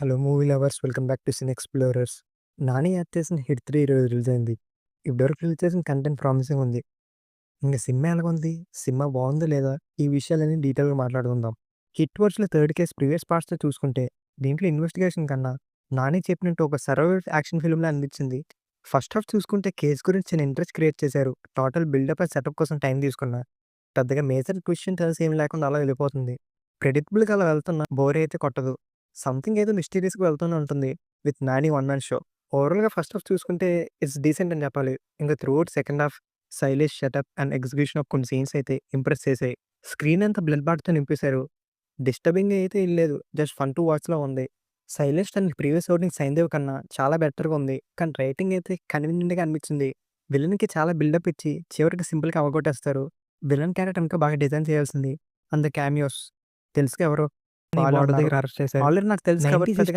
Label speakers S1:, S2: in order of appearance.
S1: Hello movie lovers welcome back to sin explorers. 'Nani' act చేసిన 'hit 3' ఈరోజు release అయింది. ఇప్పటివరకు రిలీజ్ చేసిన కంటెంట్ ప్రామిసింగ్ ఉంది. ఇంక సినిమా ఎలాగుంది? సినిమా బావుందా లేదా? ఈ విషయాలన్నీ డీటెయిల్‌గా మాట్లాడుకుందాం. 'హిట్' వర్స్‌లో థర్డ్ కేస్ ప్రీవియస్ పార్ట్స్‌తో చూసుకుంటే దీంట్లో ఇన్వెస్టిగేషన్ కన్నా 'నాని' చెప్పినట్టు ఒక సర్వైవల్ యాక్షన్ ఫిల్మ్‌లా అనిపించింది. ఫస్ట్ హాఫ్ చూసుకుంటే కేస్ గురించి చిన్న ఇంట్రెస్ట్ క్రియేట్ చేశారు. టోటల్ బిల్డప్ అండ్ సెటప్ కోసం టైం తీసుకున్నా. పెద్దగా మేజర్ ట్విస్ట్ అండ్ టర్న్స్ ఏమి లేకుండా అలా వెళ్ళిపోతుంది. ప్రెడిక్టబుల్‌గా అలా వెళ్తున్నా బోర్ అయితే కొట్టదు. సంథింగ్ ఏదో మిస్టీరియస్‌గా వెళ్తూనే ఉంటుంది. With 'Nani' one man show. ఓవరాల్‌గా ఫస్ట్ హాఫ్ చూసుకుంటే ఇట్స్ డీసెంట్ అని చెప్పాలి. ఇంక throughout second half stylish setup and execution of కొన్ని సీన్స్ అయితే ఇంప్రెస్ చేసాయి. స్క్రీన్ అంతా బ్లడ్ బాత్‌తో నింపేశారు. డిస్టర్బింగ్ అయితే ఏం లేదు. జస్ట్ ఫన్ టు వాచ్‌లా ఉంది. Silence and previous outing 'Saindhav' కన్నా చాలా బెటర్‌గా ఉంది. కానీ రైటింగ్ అయితే కన్వీనియంట్‌గా అనిపించింది. విలన్‌కి చాలా బిల్డప్ ఇచ్చి చివరికి సింపుల్‌గా అవగొట్టేస్తారు. విలన్ క్యారెక్టర్ ఇంకా బాగా డిజైన్ చేయాల్సింది. అండ్ ద క్యామియోస్ తెలుసుగా ఎవరో? వాళ్ళ దగ్గర అరెస్ట్ చేశారు. ఆల్రెడీ నాకు తెలుసు కాబట్టి
S2: 90,
S1: పెద్దగా